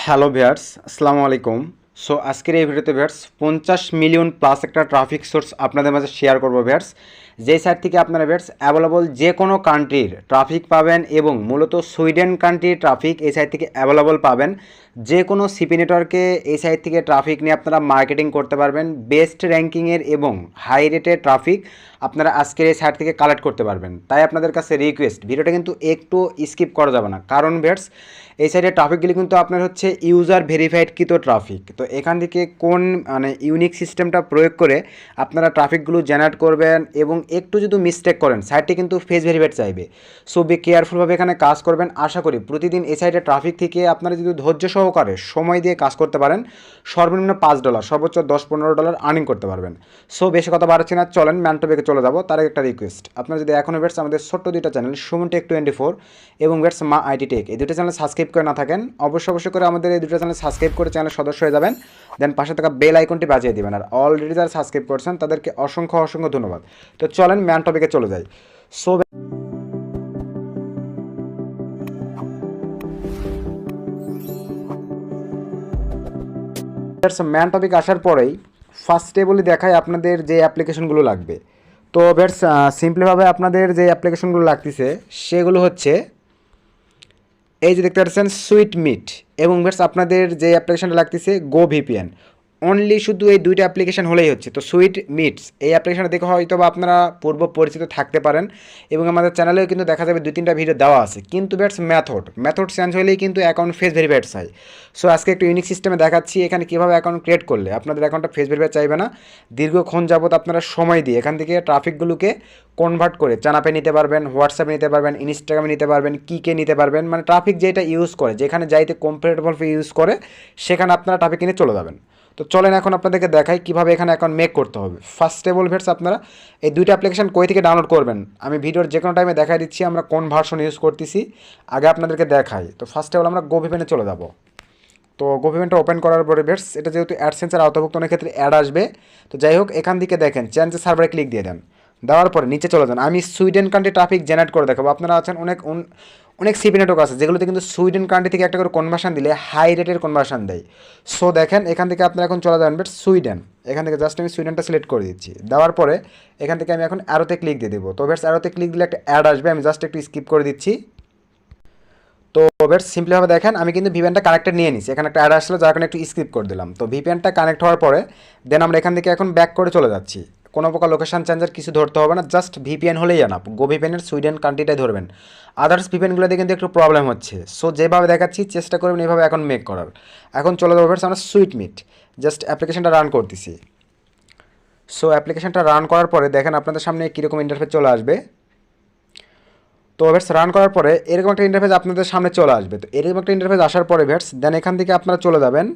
Hello viewers, আসসালামু আলাইকুম। So আজকের এই ভিডিওতে ভিউয়ার্স 50 মিলিয়ন প্লাস একটা ট্রাফিক সোর্স আপনাদের মাঝে শেয়ার করবো ভিউয়ার্স। যেই সাইট থেকে আপনারা ভিউয়ার্স অ্যাভেলেবল যে কোনো কান্ট্রির ট্রাফিক পাবেন এবং মূলত সুইডেন কান্ট্রির ট্রাফিক এই সাইট থেকে অ্যাভেলেবল পাবেন। যে কোনো সিপি নেটওয়ার্কে এই সাইট থেকে ট্রাফিক নিয়ে আপনারা মার্কেটিং করতে পারবেন। বেস্ট র্যাঙ্কিংয়ের এবং হাই রেটের ট্রাফিক আপনারা আজকের এই সাইট থেকে কালেক্ট করতে পারবেন। তাই আপনাদের কাছে রিকোয়েস্ট, ভিডিওটা কিন্তু একটু স্কিপ করা যাবে না, কারণ ভিউয়ার্স এই সাইডের ট্রাফিকগুলি কিন্তু আপনার হচ্ছে ইউজার ভেরিফাইডকৃত ট্রাফিক। তো এখান থেকে কোন ইউনিক সিস্টেমটা প্রয়োগ করে আপনারা ট্রাফিকগুলো জেনারেট করবেন এবং একটু যদি মিস্টেক করেন সাইটটি কিন্তু ফেস ভেরিফাইড চাইবে। সো বি কেয়ারফুলভাবে এখানে কাজ করবেন। আশা করি প্রতিদিন এই সাইডের ট্রাফিক থেকে আপনারা যদি ধৈর্য সহকারে সময় দিয়ে কাজ করতে পারেন সর্বনিম্ন $5 সর্বোচ্চ $10-15 আর্নিং করতে পারবেন। সো বেশি কথা বাড়াচ্ছি না, চলেন ম্যান টপিকে চলে যাবো। তার একটা রিকোয়েস্ট, আপনারা যদি এখনও বেটস আমাদের ছোট্ট দুইটা চ্যানেল সুমন টেক 24 এবং বেটস মা আইটি টেক এই দুটো চ্যানেল সাবস্ক্রাইব করে না থাকেন, অবশ্যই করে আমাদের এই দুটো চ্যানেল সাবস্ক্রাইব করে চ্যানেল সদস্য হয়ে যাবেন। দেন পাশে থাকা বেল আইকনটি বাজিয়ে দিবেন। আর অলরেডি যারা সাবস্ক্রাইব করছেন তাদেরকে অসংখ্য ধন্যবাদ। তো চলেন ম্যান টপিকে চলে যাই। সো ম্যান টপিক আসার পরেই ফার্স্টে বলি দেখায় আপনাদের যে অ্যাপ্লিকেশনগুলো লাগবে। তো বেটস সিম্পলিভাবে আপনাদের যে অ্যাপ্লিকেশনগুলো লাগতেছে সেগুলো হচ্ছে এই যে দেখতে পাচ্ছেন সুইট মিট, এবং বেটস আপনাদের যে অ্যাপ্লিকেশনটা লাগতেছে গো ভিপিএন। অনলি শুধু এই দুইটা অ্যাপ্লিকেশন হলেই হচ্ছে। তো সুইট মিটস এই অ্যাপ্লিকেশনটা দেখে হয়তো বা আপনারা পূর্ব পরিচিত থাকতে পারেন এবং আমাদের চ্যানেলেও কিন্তু দেখা যাবে 2-3টা ভিডিও দেওয়া আছে। কিন্তু বেটস মেথড চেঞ্জ হলেই কিন্তু অ্যাকাউন্ট ফেস ভেরিফাইড চাই। সো আজকে একটু ইউনিক সিস্টেমে দেখাচ্ছি এখানে কীভাবে অ্যাকাউন্ট ক্রিয়েট করলে আপনাদের অ্যাকাউন্টটা ফেস ভেরিফাইড চাইবে না। দীর্ঘক্ষণ যাবত আপনারা সময় দিয়ে এখান থেকে ট্রাফিকগুলোকে কনভার্ট করে চানাপে নিতে পারবেন, হোয়াটসঅ্যাপে নিতে পারবেন, ইনস্টাগ্রামে নিতে পারবেন, কিকে নিতে পারবেন। মানে ট্রাফিক যেটা ইউজ করে, যেখানে যাইতে কমফোর্টেবল ইউজ করে সেখানে আপনারা ট্রাফিক কিনে চলে যাবেন। তো চলেন এখন আপনাদেরকে দেখাই কীভাবে এখানে অ্যাকাউন্ট মেক করতে হবে। ফার্স্ট অফ অল ভিউয়ার্স আপনারা এই দুইটা অ্যাপ্লিকেশন কই থেকে ডাউনলোড করবেন আমি ভিডিওর যে কোনো টাইমে দেখাই দিচ্ছি আমরা কোন ভার্সন ইউজ করতেছি, আগে আপনাদেরকে দেখাই। তো ফার্স্ট অফ অল আমরা গো ভিপিএনে চলে যাব। তো গো ভিপিএনটা ওপেন করার পরে ভিউয়ার্স এটা যেহেতু অ্যাডসেন্সের আওতাভুক্ত অনেক ক্ষেত্রে অ্যাড আসবে। তো যাই হোক এখান থেকে দেখেন চেঞ্জ সার্ভারে ক্লিক দিয়ে দেন। দেওয়ার পরে নিচে চলে যান। আমি সুইডেন কান্ট্রি ট্রাফিক জেনারেট করে দেখাবো। আপনারা আছেন অনেক সিপি নেটওয়ার্ক আছে যেগুলোতে কিন্তু সুইডেন কান্ট্রি থেকে একটা করে কনভার্সন দিলে হাই রেটের কনভার্সন দেয়। সো দেখেন এখান থেকে আপনারা এখন চলে যাবেন সুইডেন। এখান থেকে জাস্ট আমি সুইডেনটা সিলেক্ট করে দিচ্ছি। দেওয়ার পরে এখান থেকে আমি এখন অ্যারোতে ক্লিক দিয়ে দেবো। তো বেটস অ্যারোতে ক্লিক দিলে একটা অ্যাড আসবে, আমি জাস্ট একটু স্কিপ করে দিচ্ছি। তো বেটস সিম্পলিভাবে দেখেন আমি কিন্তু ভিপিএনটা কানেক্টেড নিয়ে নিচ্ছি। এখানে একটা অ্যাড আসলো যার কারণে একটু স্কিপ করে দিলাম। তো ভিপিএনটা কানেক্ট হওয়ার পরে দেন আমরা এখান থেকে এখন ব্যাক করে চলে যাচ্ছি। কোনো প্রকার লোকেশন চেঞ্জের কিছু ধরতে হবে না, জাস্ট ভিপিএন হলেই আনাপ। গো ভিপিএনের সুইডেন কান্ট্রিটাই ধরবেন, আদার্স ভিপিএনগুলোতে কিন্তু একটু প্রবলেম হচ্ছে। সো যেভাবে দেখাচ্ছি চেষ্টা করবেন এইভাবে এখন মেক করার। এখন চলে যাবো বেটস আমরা সুইট মিট, জাস্ট অ্যাপ্লিকেশনটা রান করতেছি। সো অ্যাপ্লিকেশনটা রান করার পরে দেখেন আপনাদের সামনে কীরকম ইন্টারফেস চলে আসবে। তো ভেটস রান করার পরে এরকম একটা ইন্টারফেস আপনাদের সামনে চলে আসবে। তো এরকম একটা ইন্টারফেস আসার পরে ভেটস দেন এখান থেকে আপনারা চলে যাবেন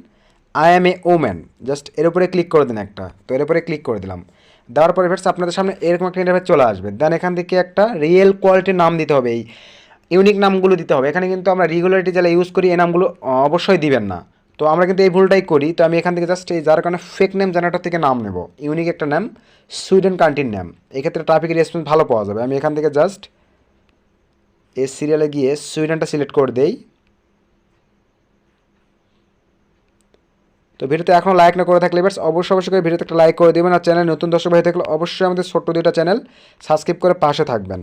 I M a woman, just এর উপরে ক্লিক করে দিন একটা। তো এর উপরে ক্লিক করে দিলাম। দেওয়ার পরে ভেটস আপনাদের সামনে এরকম একটা ইন্টারফেস চলে আসবে। দেন এখান থেকে একটা রিয়েল কোয়ালিটির নাম দিতে হবে, এই ইউনিক নামগুলো দিতে হবে। এখানে কিন্তু আমরা রেগুলারিটি যারা ইউজ করি এই নামগুলো অবশ্যই দিবেন না। তো আমরা কিন্তু এই ভুলটাই করি। তো আমি এখান থেকে জাস্ট এই যার কারণে ফেক নেম জেনারেটর থেকে নাম নেব, ইউনিক একটা নাম, সুইডেন কান্ট্রির নাম। এক্ষেত্রে ট্রাফিকের রেসপন্স ভালো পাওয়া যাবে। আমি এখান থেকে জাস্ট এই সিরিয়ালে গিয়ে সুইডেনটা সিলেক্ট করে দেই। তো ভিডিওতে এখনও লাইক না করে থাকলে এবার অবশ্যই করে ভিডিওতে একটা লাইক করে দেবেন। আর চ্যানেল নতুন দর্শক হয়ে থাকলে অবশ্যই আমাদের ছোট্ট দুইটা চ্যানেল সাবস্ক্রাইব করে পাশে থাকবেন।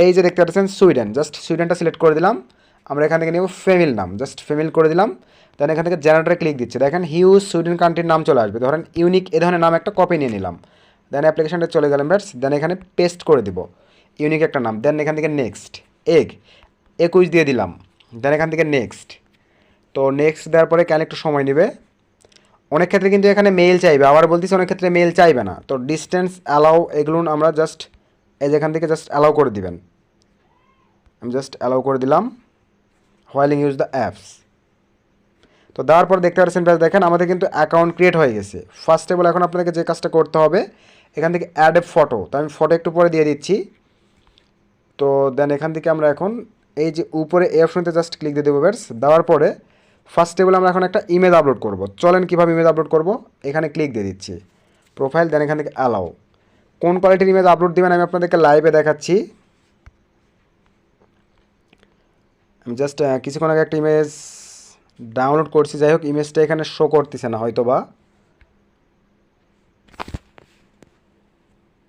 এই যে দেখতে পাচ্ছেন সুইডেন, জাস্ট সুইডেনটা সিলেক্ট করে দিলাম। আমরা এখান থেকে নেব ফ্যামিলি নাম, জাস্ট ফ্যামিলি করে দিলাম। দেন এখান থেকে জেনারেটরে ক্লিক দিচ্ছে, দেখেন হিউজ সুইডেন কান্ট্রির নাম চলে আসবে। ধরেন ইউনিক এ ধরনের নাম একটা কপি নিয়ে নিলাম। দেন অ্যাপ্লিকেশনটা চলে গেলাম ব্যাটস। দেন এখানে পেস্ট করে দিব ইউনিক একটা নাম। দেন এখান থেকে নেক্সট 21 দিয়ে দিলাম। দেন এখান থেকে নেক্সট। তো নেক্সট দেওয়ার পরে কেন একটু সময় নেবে, অনেক ক্ষেত্রে কিন্তু এখানে মেল চাইবে, আবার বলতেছি অনেক ক্ষেত্রে মেল চাইবে না। তো ডিস্টেন্স অ্যালাউ এগুলো আমরা জাস্ট এই যেখান থেকে জাস্ট অ্যালাউ করে দিবেন। আমি জাস্ট অ্যালাউ করে দিলাম হোয়াইল ইউজ দ্য অ্যাপস। তো দেওয়ার পর দেখতে পাচ্ছেন দেখেন আমাদের কিন্তু অ্যাকাউন্ট ক্রিয়েট হয়ে গেছে। ফার্স্ট অফ অল এখন আপনাদেরকে যে কাজটা করতে হবে এখান থেকে অ্যাড এ ফটো, তো আমি ফটো একটু পরে দিয়ে দিচ্ছি। তো দেন এখান থেকে আমরা এখন এই যে উপরে এই অপশনতে জাস্ট ক্লিক দিয়ে দেবো বেটস। দেওয়ার পরে ফার্স্ট টেবল আমরা এখন একটা ইমেজ আপলোড করব। চলেন কীভাবে ইমেজ আপলোড করব, এখানে ক্লিক দিয়ে দিচ্ছি প্রোফাইল। দেন এখান থেকে অ্যালাউ। কোন কোয়ালিটির ইমেজ আপলোড দেবেন আমি আপনাদেরকে লাইভে দেখাচ্ছি। আমি জাস্ট কিছুক্ষণ আগে একটা ইমেজ ডাউনলোড করছি, যাই হোক ইমেজটা এখানে শো করতেছে না হয়তো বা,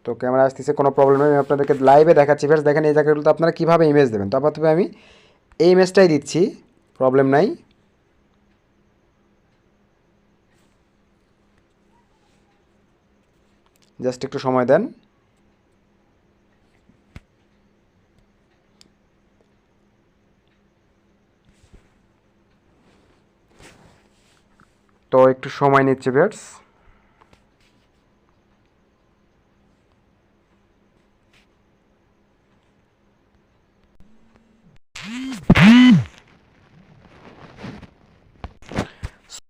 তো ক্যামেরা আসতেছে কোনো প্রবলেম নেই, আমি আপনাদেরকে লাইভে দেখাচ্ছি। ফ্রেন্ডস দেখেন এই জায়গাগুলোতে আপনারা কীভাবে ইমেজ দেবেন। তো আপাতত আমি এই ইমেজটাই দিচ্ছি, প্রবলেম নাই। জাস্ট একটু সময় দেন। তো একটু সময় নিচ্ছে ভিউয়ার্স।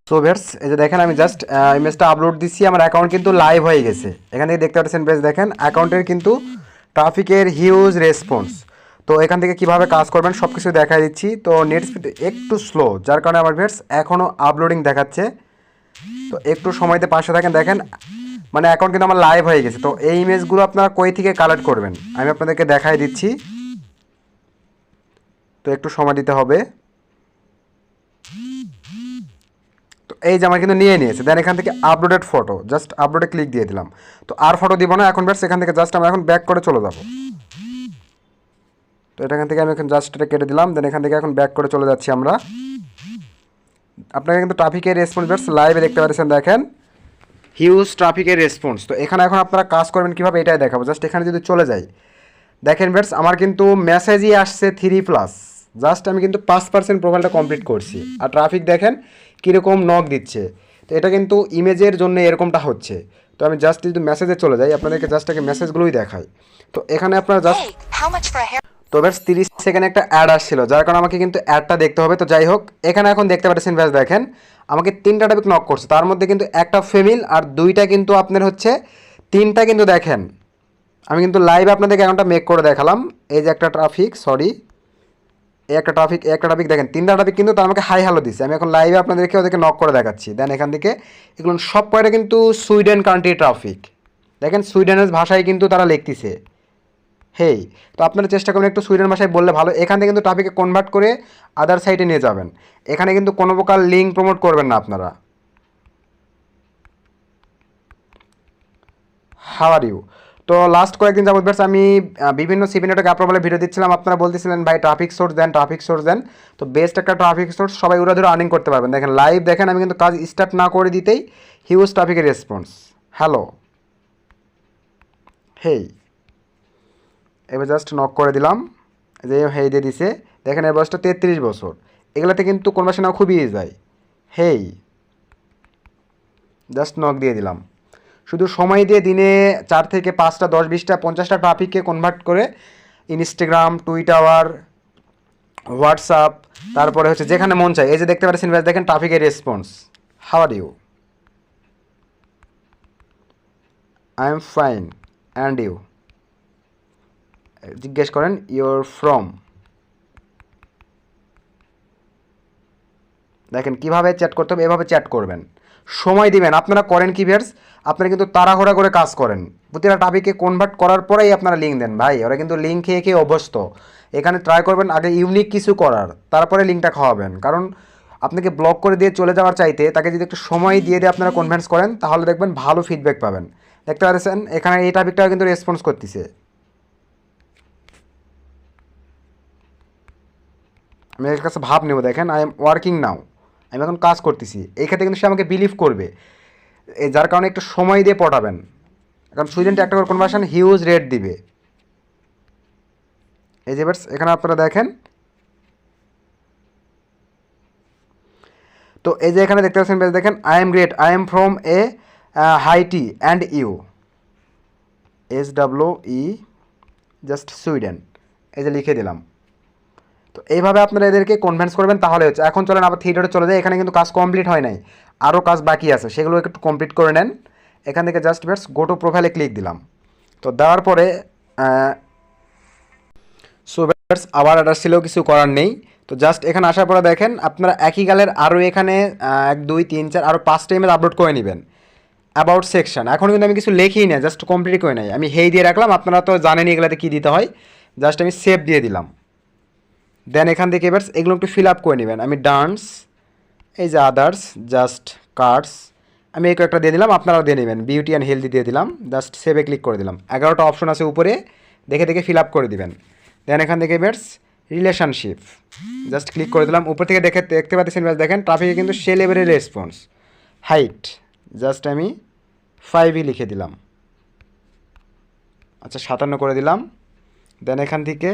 সো ভিউয়ার্স এই যে দেখেন আমি জাস্ট ইমেজটা আপলোড দিচ্ছি, আমার অ্যাকাউন্ট কিন্তু লাইভ হয়ে গেছে। এখান থেকে দেখতে পাচ্ছেন বেশ, দেখেন অ্যাকাউন্টের কিন্তু ট্রাফিকের হিউজ রেসপন্স। তো এখান থেকে কিভাবে কাজ করবেন সব কিছু দেখাই দিচ্ছি। তো নেট স্পিড একটু স্লো, যার কারণে আমার ভিউয়ার্স এখনও আপলোডিং দেখাচ্ছে। তো একটু সময়তে পাশে থাকেন, দেখেন মানে অ্যাকাউন্ট কিন্তু আমার লাইভ হয়ে গেছে। তো এই ইমেজগুলো আপনারা কই থেকে কালেক্ট করবেন আমি আপনাদেরকে দেখাই দিচ্ছি। তো একটু সময় দিতে হবে। তো এই যে আমার কিন্তু নিয়ে নিয়েছে, দেন এখান থেকে আপলোডেড ফটো, জাস্ট আপলোডে ক্লিক দিয়ে দিলাম। তো আর ফটো দিব না এখন ব্যাস, এখান থেকে জাস্ট আমরা এখন ব্যাক করে চলে যাব। তো এখান থেকে আমি এখন জাস্ট এটা কেটে দিলাম, দেন এখান থেকে এখন ব্যাক করে চলে যাচ্ছি আমরা। আপনারা কিন্তু ট্রাফিকের রেসপন্স ব্যাস লাইভে দেখতে পাচ্ছেন, দেখেন হিউজ ট্রাফিকের রেসপন্স। তো এখানে এখন আপনারা কাজ করবেন কীভাবে এটাই দেখাবো। জাস্ট এখানে যদি চলে যাই, দেখেন ব্যাস আমার কিন্তু মেসেজই আসছে 3+, জাস্ট আমি কিন্তু 5% প্রোফাইলটা কমপ্লিট করছি। আর ট্রাফিক দেখেন কীরকম নক দিচ্ছে। তো এটা কিন্তু ইমেজের জন্য এরকমটা হচ্ছে। তো আমি জাস্ট যদি মেসেজে চলে যাই, আপনাদেরকে জাস্ট আগে মেসেজগুলোই দেখাই। তো এখানে আপনারা জাস্ট তো ব্যাস 30 সেকেন্ডে একটা অ্যাড আসছিল, যার কারণে আমাকে কিন্তু অ্যাডটা দেখতে হবে। তো যাই হোক এখানে এখন দেখতে পাচ্ছেন ব্যাস, দেখেন আমাকে 3টা টপিক নক করছে, তার মধ্যে কিন্তু একটা ফিমেল আর 2টা কিন্তু আপনার হচ্ছে 3টা কিন্তু দেখেন আমি কিন্তু লাইভে আপনাদেরকে অ্যাকাউন্টটা মেক করে দেখালাম। এই যে একটা ট্রাফিক, সরি এই একটা টপিক দেখেন 3টা টপিক কিন্তু তার আমাকে হাই হ্যালো দিচ্ছে। আমি এখন লাইভে আপনাদেরকে ওদেরকে নক করে দেখাচ্ছি। দেন এখান থেকে এগুলো সব কয়টা কিন্তু সুইডেন কান্ট্রি ট্রাফিক, দেখেন সুইডেনের ভাষায় কিন্তু তারা লিখতেছে হেই। তো আপনারা চেষ্টা করবেন একটু সুইডেন ভাষায় বললে ভালো। এখান থেকে কিন্তু টপিকে কনভার্ট করে আদার সাইটে নিয়ে যাবেন। এখানে কিন্তু কোনো প্রকার লিঙ্ক প্রমোট করবেন না আপনারা। How are you. তো লাস্ট কয়েকদিন যাবত বেশ আমি বিভিন্ন সিপি নেটওয়ার্ক অ্যাপ্রুভালে ভিডিও দিচ্ছিলাম, আপনারা বলতেছিলেন ভাই ট্রাফিক সোর্স দেন। তো বেস্ট একটা ট্রাফিক সোর্স, সবাই উড়া ধরে আর্নিং করতে পারবেন। দেখেন লাইভ দেখেন আমি কিন্তু কাজ স্টার্ট না করে দিতেই হিউজ ট্রাফিকের রেসপন্স। হ্যালো হেই, এবার জাস্ট নক করে দিলাম, যে হেই দিয়ে দিছে। দেখেন এর বয়সটা 33 বছর। এগুলাতে কিন্তু কনভার্সন খুবই ইজি যায়। হেই জাস্ট নক দিয়ে দিলাম। শুধু সময় দিয়ে দিনে 4 থেকে 5টা 10 20টা 50টা ট্রাফিককে কনভার্ট করে ইনস্টাগ্রাম, টুইটার, হোয়াটসঅ্যাপ, তারপরে হচ্ছে যেখানে মন চায়। এই যে দেখতে পাচ্ছেন দেখেন ট্রাফিকের response. How are you? I am fine and you? জিজ্ঞেস করেন ইউর ফ্রম। দেখেন কীভাবে চ্যাট করতে হবে, এভাবে চ্যাট করবেন, সময় দিবেন। আপনারা করেন কি ভিউয়ার্স, আপনারা কিন্তু তাড়াহুড়া করে কাজ করেন, প্রতিটা টপিকে কনভার্ট করার পরেই আপনারা লিঙ্ক দেন। ভাই ওরা কিন্তু লিঙ্ক খেয়ে খেয়ে অভ্যস্ত। এখানে ট্রাই করবেন আগে ইউনিক কিছু করার, তারপরে লিঙ্কটা খাওয়াবেন। কারণ আপনাকে ব্লক করে দিয়ে চলে যাওয়ার চাইতে তাকে যদি একটু সময় দিয়ে আপনারা কনভিন্স করেন, তাহলে দেখবেন ভালো ফিডব্যাক পাবেন। দেখতে পাচ্ছেন এখানে এই টপিকটাও কিন্তু রেসপন্স করতেছে। আমি এর কাছে ভাব নেব, দেখেন আই এম ওয়ার্কিং নাও, আমি এখন কাজ করতেছি। এই ক্ষেত্রে কিন্তু সে আমাকে বিলিভ করবে, যার কারণে একটু সময় দিয়ে পটাবেন। কারণ সুইডেন একটা করে কনভার্সন হিউজ রেট দিবে। এই যে এখানে আপনারা দেখেন, তো এই যে এখানে দেখতে পাচ্ছেন দেখেন I am great, I am from a Haiti and you SWE just Sweden, এই যে লিখে দিলাম। তো এইভাবে আপনারা এদেরকে কনভিন্স করবেন, তাহলে হচ্ছে। এখন চলেন আবার থিয়েটারে চলে যায়। এখানে কিন্তু কাজ কমপ্লিট হয় নাই, আরও কাজ বাকি আছে, সেগুলো একটু কমপ্লিট করে নেন। এখান থেকে জাস্ট গো টু প্রোফাইলে ক্লিক দিলাম। তো দেওয়ার পরে আবার অ্যাড্রেস ছিল, কিছু করার নেই। তো জাস্ট এখানে আসার পরে দেখেন আপনারা একই গালের আরও এখানে 1 2 3 4 আরও 5টা ইমেজ আপলোড করে নেবেন। অ্যাবাউট সেকশন এখন কিন্তু আমি কিছু লেখিই না, জাস্ট কমপ্লিট করে নাই, আমি হেই দিয়ে রাখলাম। আপনারা তো জানেনই এগুলাতে কী দিতে হয়। জাস্ট আমি সেভ দিয়ে দিলাম। দেন এখান থেকে এবার এগুলো একটু ফিল আপ করে নেবেন। আমি ডান্স, এই যে আদার্স, জাস্ট কার্ডস, আমি এই কয়েকটা দিয়ে দিলাম, আপনারাও দিয়ে নেবেন। বিউটি অ্যান্ড হেলদি দিয়ে দিলাম, জাস্ট সেভে ক্লিক করে দিলাম। 11টা অপশন আছে উপরে, দেখে দেখে ফিল আপ করে দিবেন। দেন এখান থেকে বেটস রিলেশনশিপ, জাস্ট ক্লিক করে দিলাম। উপর থেকে দেখতে পাচ্ছেন বেশ, দেখেন ট্রাফিকে কিন্তু সে লেভেলের রেসপন্স। হাইট জাস্ট আমি 5ই লিখে দিলাম, আচ্ছা 57 করে দিলাম। দেন এখান থেকে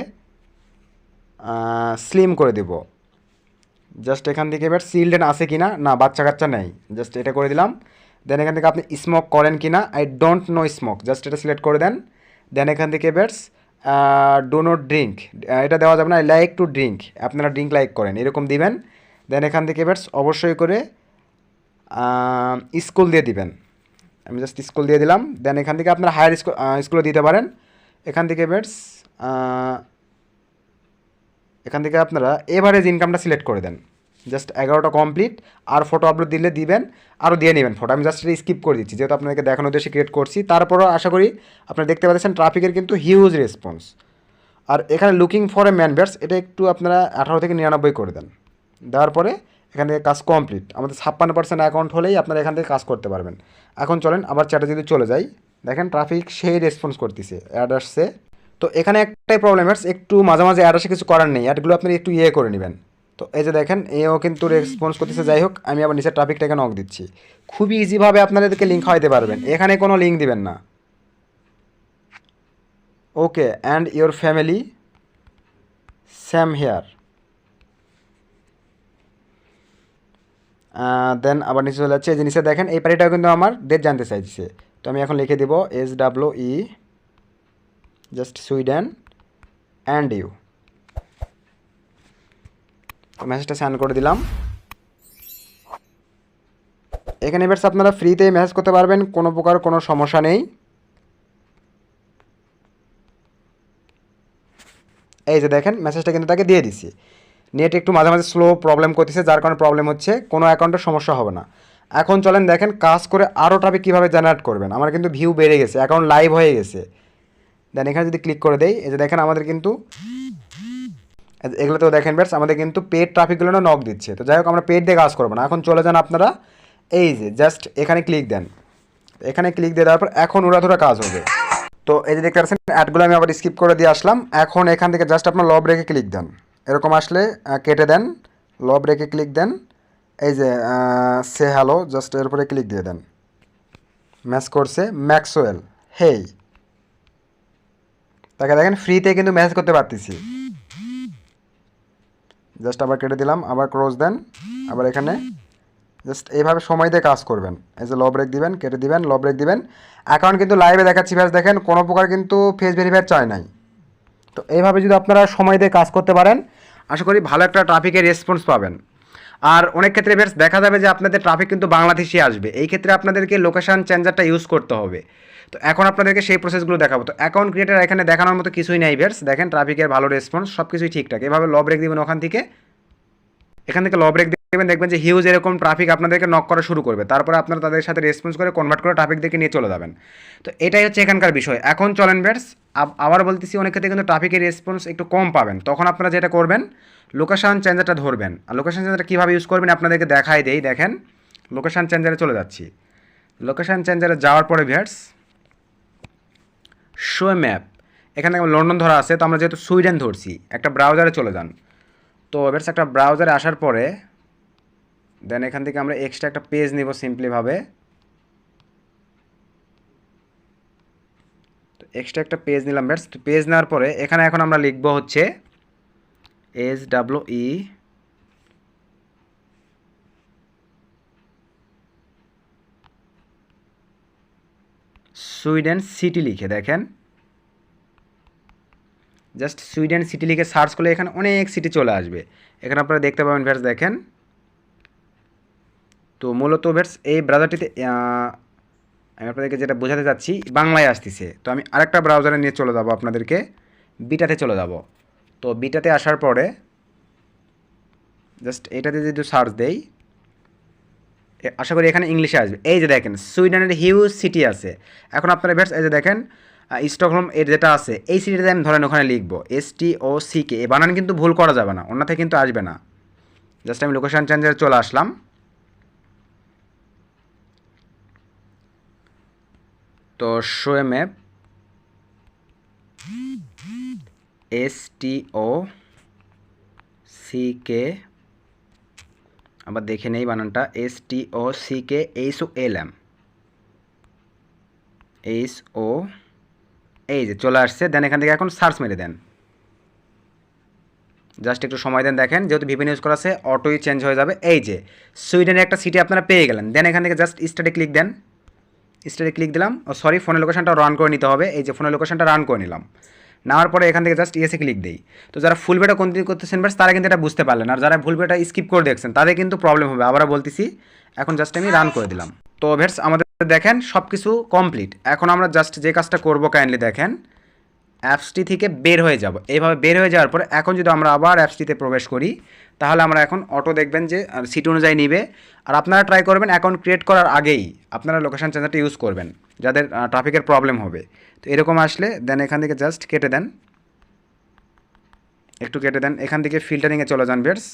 স্লিম করে দেব, জাস্ট এখান থেকে এবার চিলড্রেন আছে কি না, না বাচ্চা কাচ্চা নেই, জাস্ট এটা করে দিলাম। দেন এখান থেকে আপনি স্মোক করেন কি না, I don't know smoke, just এটা সিলেক্ট করে দেন। দেন এখান থেকে এবার ডো নট ড্রিঙ্ক, এটা দেওয়া যাবে না, আই লাইক টু ড্রিঙ্ক, আপনারা ড্রিঙ্ক লাইক করেন এরকম দিবেন। দেন এখান থেকে এবার অবশ্যই করে স্কুল দিয়ে দিবেন, আমি জাস্ট স্কুল দিয়ে দিলাম। দেন এখান থেকে আপনারা হায়ার স্কুলে দিতে পারেন। এখান থেকে এবার এখান থেকে আপনারা এভারেজ ইনকামটা সিলেক্ট করে দেন। জাস্ট 11টা কমপ্লিট। আর ফটো আপলোড দিলে দিবেন, আরও দিয়ে নেবেন ফটো, আমি জাস্ট স্কিপ করে দিচ্ছি যেহেতু আপনাদেরকে দেখানোর উদ্দেশ্যে ক্রিয়েট করছি। তারপরও আশা করি আপনারা দেখতে পাচ্ছেন ট্রাফিকের কিন্তু হিউজ রেসপন্স। আর এখানে looking for a man bears, এটা একটু আপনারা 18 থেকে 99 করে দেন। দেওয়ার পরে এখান থেকে কাজ কমপ্লিট। আমাদের 56% অ্যাকাউন্ট হলেই আপনারা এখান থেকে কাজ করতে পারবেন। এখন চলেন আবার চ্যাটে যদি চলে যাই, দেখেন ট্রাফিক সেই রেসপন্স করতেছে, অ্যাড আসছে। তো এখানে একটাই প্রবলেম, একটু মাঝে মাঝে অ্যাড আসে, কিছু করার নেই, অ্যাডগুলো আপনি একটু করে নেবেন। তো এই যে দেখেন এও কিন্তু রেসপন্স করতেছে। যাই হোক, আমি আবার নিচের ট্রাফিকটাকে নক দিচ্ছি। খুবই ইজিভাবে আপনাদেরকে লিঙ্ক খাওয়াইতে পারবেন, এখানে কোনো লিঙ্ক দিবেন না। Okay, and your family same here. Then আবার নিচে চলে যাচ্ছে, এই যে নিচে দেখেন এই পারিটাও কিন্তু আমার ডেট জানতে চাইছে। তো আমি এখন লিখে দিব SWE, just Sweden and you. মেসেজটা সেন্ড করে দিলাম। এখানে এবার আপনারা ফ্রিতে মেসেজ করতে পারবেন, কোনো প্রকার কোনো সমস্যা নেই। এই যে দেখেন মেসেজটা কিন্তু তাকে দিয়ে দিছি। নেট একটু মাঝে মাঝে স্লো প্রবলেম করতেছে, যার কারণে প্রবলেম হচ্ছে, কোনো অ্যাকাউন্টের সমস্যা হবে না। এখন চলেন দেখেন কাজ করে আরও ট্রাফিক কীভাবে জেনারেট করবেন। আমার কিন্তু ভিউ বেড়ে গেছে, অ্যাকাউন্ট লাইভ হয়ে গেছে। দেন এখানে যদি ক্লিক করে দেই, এই যে দেখেন আমাদের কিন্তু এগুলোতেও দেখেন বেটস আমাদের কিন্তু পেড ট্রাফিকগুলো না নক দিচ্ছে। তো যাই হোক, আমরা পেড দিয়ে কাজ করবো না। এখন চলে যান আপনারা, এই যে জাস্ট এখানে ক্লিক দেন। এখানে ক্লিক দিয়ে দেওয়ার পর এখন উড়াধুরা কাজ হবে। তো এই যে দেখতে পাচ্ছেন অ্যাডগুলো আমি আবার স্কিপ করে দিয়ে আসলাম। এখন এখান থেকে জাস্ট আপনার লব রেখে ক্লিক দেন, এরকম আসলে কেটে দেন, লব রেখে ক্লিক দেন। এই যে সে হ্যালো, জাস্ট এর উপরে ক্লিক দিয়ে দেন। ম্যাচ করছে ম্যাক্সওয়েল, হেই, তাকে দেখেন ফ্রিতে কিন্তু ম্যাচ করতে পারতেছি। জাস্ট আবার কেটে দিলাম, আবার ক্রস দেন, আবার এখানে জাস্ট এইভাবে সময় দিয়ে কাজ করবেন। এই যে লব ব্রেক দিবেন, কেটে দিবেন, লব ব্রেক দিবেন। অ্যাকাউন্ট কিন্তু লাইভে দেখাচ্ছি ফেস, দেখেন কোনো প্রকার কিন্তু ফেস ভেরিফাই চায় নাই। তো এইভাবে যদি আপনারা সময় দিয়ে কাজ করতে পারেন, আশা করি ভালো একটা ট্রাফিকের রেসপন্স পাবেন। আর অনেক ক্ষেত্রে বেশ দেখা যাবে যে আপনাদের ট্রাফিক কিন্তু বাংলাদেশি আসবে, এই ক্ষেত্রে আপনাদেরকে লোকেশান চেঞ্জারটা ইউজ করতে হবে। তো এখন আপনাদেরকে সেই প্রসেসগুলো দেখাবো। তো অ্যাকাউন্ট ক্রিয়েটার এখানে দেখানোর মতো কিছুই নাই বেশ, দেখেন ট্রাফিকের ভালো রেসপন্স, সব কিছুই ঠিকঠাক। এভাবে লব ব্রেক দিবেন ওখান থেকে, এখান থেকে লব ব্রেক দেবেন, দেখবেন যে হিউজ এরকম ট্রাফিক আপনাদেরকে নক করা শুরু করবে। তারপরে আপনারা তাদের সাথে রেসপন্স করে কনভার্ট করে ট্রাফিকদেরকে নিয়ে চলে যাবেন। তো এটাই হচ্ছে এখানকার বিষয়। এখন চলেন বেটস, আবার বলতেছি অনেক ক্ষেত্রে কিন্তু ট্রাফিকের রেসপন্স একটু কম পাবেন, তখন আপনারা যেটা করবেন লোকেশান চেঞ্জারটা ধরবেন। আর লোকেশান চেঞ্জারটা কীভাবে ইউজ করবেন আপনাদেরকে দেখাই দেই। দেখেন লোকেশান চেঞ্জারে চলে যাচ্ছি। লোকেশান চেঞ্জারে যাওয়ার পরে বেটস শো ম্যাপ, এখানে লন্ডন ধরা আছে, তো আমরা যেহেতু সুইডেন ধরছি, একটা ব্রাউজারে চলে যান। তো বেটস একটা ব্রাউজারে আসার পরে দেন এখান থেকে আমরা এক্সট্রা একটা পেজ নিব সিম্পলিভাবে। তো এক্সট্রা একটা পেজ নিলাম বেটস। তো পেজ নেওয়ার পরে এখানে এখন আমরা লিখব হচ্ছে SWE সুইডেন সিটি লিখে, দেখেন জাস্ট সুইডেন সিটি লিখে সার্চ করলে এখানে অনেক সিটি চলে আসবে। এখানে আপনারা দেখতে পাবেন ভেটস, দেখেন। তো মূলত ভেটস এই ব্রাউজারটিতে আমি আপনাদেরকে যেটা বোঝাতে চাচ্ছি বাংলায় আসতেছে। তো আমি আরেকটা ব্রাউজারে নিয়ে চলে যাব, আপনাদেরকে বিটাতে চলে যাব। তো বিটাতে আসার পরে জাস্ট এটাতে যদি সার্চ দেই, আশা করি এখানে ইংলিশে আসবে। এই যে দেখেন সুইডেনের হিউজ সিটি আছে। এখন আপনারা ভেটস এই যে দেখেন স্টকহোম এর যেটা আছে এই সিটিতে আমি ধরেন ওখানে লিখবো STOCK, এই বানান কিন্তু ভুল করা যাবে না, অন্যথায় কিন্তু আসবে না। জাস্ট আমি লোকেশন চেঞ্জারে চলে আসলাম। তো শো এ ম্যাপ STOCK, আবার দেখে নেই বানানটা STOCK HOLM HO, এই যে চলে আসছে। দেন এখান থেকে এখন সার্চ মেরে দেন, জাস্ট একটু সময় দেন। দেখেন যেহেতু ভিপিএন ইউজ করা আছে অটোই চেঞ্জ হয়ে যাবে। এই যে সুইডেনের একটা সিটি আপনারা পেয়ে গেলেন। দেন এখান থেকে জাস্ট স্টার্টে ক্লিক দেন, স্টার্টে ক্লিক দিলাম। সরি, ফোনের লোকেশনটা রান করে নিতে হবে। এই যে ফোনের লোকেশনটা রান করে নিলাম, নেওয়ার পরে এখান থেকে জাস্ট ইয়েসে ক্লিক দিই। তো যারা ফুল ভিডিও কন্টিনিউ করতেছেন বাস তারা কিন্তু এটা বুঝতে পারলেন, আর যারা ফুল ভিডিওটা স্কিপ করে দেখছেন তাদের কিন্তু প্রবলেম হবে। আবারও বলতেছি, এখন জাস্ট আমি রান করে দিলাম। তো ভেটস আমাদের দেখেন সব কিছু কমপ্লিট। এখন আমরা জাস্ট যে কাজটা করবো কাইন্ডলি দেখেন, অ্যাপসটি থেকে বের হয়ে যাব। এইভাবে বের হয়ে যাওয়ার পরে এখন যদি আমরা আবার অ্যাপসটিতে প্রবেশ করি, তাহলে আমরা এখন অটো দেখবেন যে সিট অনুযায়ী নিবে। আর আপনারা ট্রাই করবেন অ্যাকাউন্ট ক্রিয়েট করার আগেই আপনারা লোকেশন চেঞ্জারটা ইউজ করবেন, যাদের ট্রাফিকের প্রবলেম হবে। তো এরকম আসলে দেন এখান থেকে জাস্ট কেটে দেন, একটু কেটে দেন। এখান থেকে ফিল্টারিংয়ে চলে যান বেটস।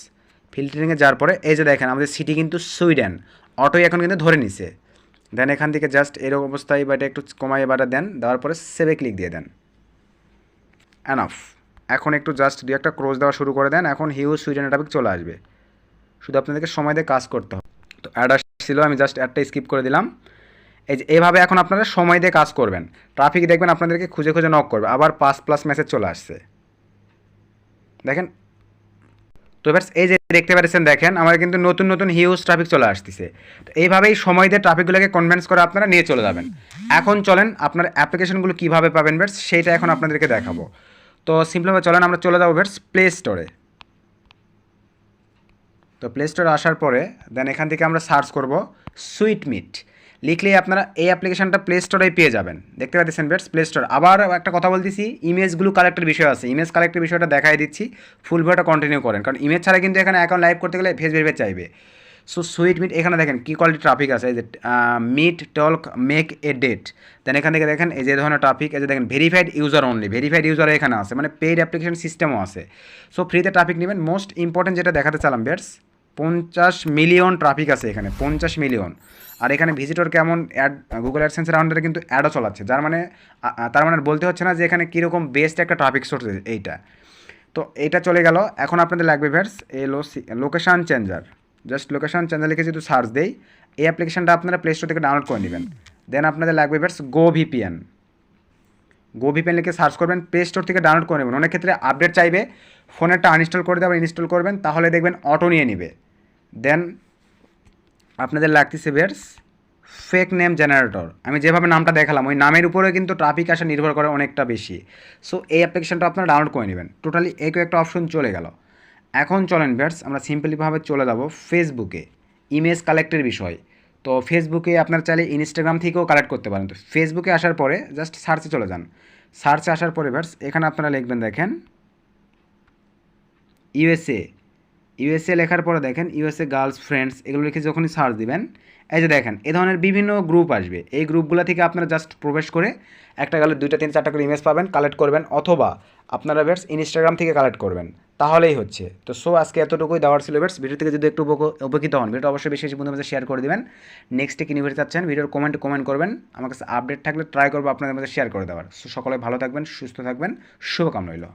ফিল্টারিংয়ে যাওয়ার পরে এই যে দেখেন আমাদের সিটি কিন্তু সুইডেন, অটোই এখন কিন্তু ধরে নিছে। দেন এখান থেকে জাস্ট এরকম অবস্থায় বাটা একটু কমাই বাটা দেন, দেওয়ার পরে সেভে ক্লিক দিয়ে দেন। এনাফ। এখন একটু জাস্ট দু একটা ক্রস দেওয়া শুরু করে দেন। এখন হিউজ সুইডেনের টপিক চলে আসবে, শুধু আপনাদেরকে সময় দিয়ে কাজ করতে হবে। তো অ্যাড আসছিল, আমি জাস্ট অ্যাডটা স্কিপ করে দিলাম। এই যে এইভাবে এখন আপনারা সময় দিয়ে কাজ করবেন। ট্রাফিক দেখবেন আপনাদেরকে খুঁজে খুঁজে নক করবে, আবার 5+ মেসেজ চলে আসছে দেখেন। তো এবার এই যে দেখতে পাচ্ছেন দেখেন আমার কিন্তু নতুন নতুন হিউজ ট্রাফিক চলে আসতেছে। তো এইভাবেই সময় দিয়ে ট্রাফিকগুলোকে কনভিন্স করে আপনারা নিয়ে চলে যাবেন। এখন চলেন আপনার অ্যাপ্লিকেশনগুলো কীভাবে পাবেন বেটস সেইটা এখন আপনাদেরকে দেখাবো। তো সিম্পলভাবে চলেন আমরা চলে যাবো বেটস প্লে স্টোরে। তো প্লে স্টোরে আসার পরে দেন এখান থেকে আমরা সার্চ করব সুইট মিট, লিখলেই আপনারা এই অ্যাপ্লিকেশনটা প্লে স্টোরেই পেয়ে যাবেন। দেখতে পাচ্ছেন বেটস প্লে স্টোর। আবার একটা কথা বলতেছি, ইমেজগুলো কালেক্টের বিষয় আছে, ইমেজ কালেক্টের বিষয়টা দেখাই দিচ্ছি। ফুল ভিডিওটা কন্টিনিউ করেন, কারণ ইমেজ ছাড়া কিন্তু এখানে অ্যাকাউন্ট লাইভ করতে গেলে ফেস ভেরিফাই চাইবে। সো সুইট মিট এখানে দেখেন কী কোয়ালিটি ট্রাফিক আছে, এই যে meet talk make a date. Then এখান থেকে দেখেন এই যে ধরনের ট্রাফিক, এই যে দেখেন verified user only, verified user এখানে আছে, মানে পেইড অ্যাপ্লিকেশন সিস্টেমও আছে। সো ফ্রিতে ট্রাফিক নেবেন। মোস্ট ইম্পর্টেন্ট যেটা দেখাতে চালাম বেটস, 50 মিলিয়ন ট্রাফিক আছে এখানে, 50 মিলিয়ন। আর এখানে ভিজিটর কেমন অ্যাড, গুগল অ্যাডসেন্সের আন্ডারে কিন্তু অ্যাডও চালাচ্ছে, যার মানে তার মানে বলতে হচ্ছে না যে এখানে কীরকম বেস্ট একটা ট্রাফিক সোর্স এইটা। তো এইটা চলে গেল। এখন আপনাদের লাগবে verse location changer. Just location changer লিখে যদি সার্চ দেই, এই অ্যাপ্লিকেশনটা আপনারা প্লে স্টোর থেকে ডাউনলোড করে নেবেন। দেন আপনাদের লাগবে ভার্স গো ভিপিএন লিখে সার্চ করবেন, প্লে স্টোর থেকে ডাউনলোড করে নেবেন। অনেক ক্ষেত্রে আপডেট চাইবে, ফোনেরটা আনইনস্টল করে দেবেন, ইনস্টল করবেন, তাহলে দেখবেন অটো নিয়ে নেবে। দেন আপনাদের লাগতেছে বেয়ার্স ফেক নেম জেনারেটর। আমি যেভাবে নামটা দেখালাম ওই নামের উপরে কিন্তু ট্রাফিক আসা নির্ভর করে অনেকটা বেশি। সো এই অ্যাপ্লিকেশনটা আপনারা ডাউনলোড করে নেবেন। টোটালি এই একটা অপশন চলে গেল। এখন চলেন বেয়ার্স আমরা সিম্পলিভাবে চলে যাব ফেসবুকে, ইমেজ কালেক্টের বিষয়। তো ফেসবুকে আপনারা চাইলে ইনস্টাগ্রাম থেকেও কালেক্ট করতে পারেন। তো ফেসবুকে আসার পরে জাস্ট সার্চে চলে যান। সার্চে আসার পরে বেয়ার্স এখানে আপনারা লিখবেন দেখেন ইউএসএ লেখার পরে দেখেন ইউএসএ গার্লস ফ্রেন্ডস, এগুলো লিখে যখনই সার্চ দিবেন এই যে দেখেন এ ধরনের বিভিন্ন গ্রুপ আসবে। এই গ্রুপগুলো থেকে আপনারা জাস্ট প্রবেশ করে একটা গেলে 2টা 3 4টা করে ইমেজ পাবেন, কালেক্ট করবেন, অথবা আপনারা বেটস ইনস্টাগ্রাম থেকে কালেক্ট করবেন, তাহলেই হচ্ছে। তো সো আজকে এতটুকুই দেওয়ার ছিল বেটস। ভিডিও থেকে যদি একটু উপকৃত হন, ভিডিওটা অবশ্যই বেশি বেশি বন্ধুদের মধ্যে শেয়ার করে দেবেন। নেক্সটে কী নিয়ে চাচ্ছেন ভিডিওর কমেন্ট করবেন, আমার কাছে আপডেট থাকলে ট্রাই করবো আপনাদের মধ্যে শেয়ার করে দেওয়ার। সো সকলে ভালো থাকবেন, সুস্থ থাকবেন, শুভকামনা রইল।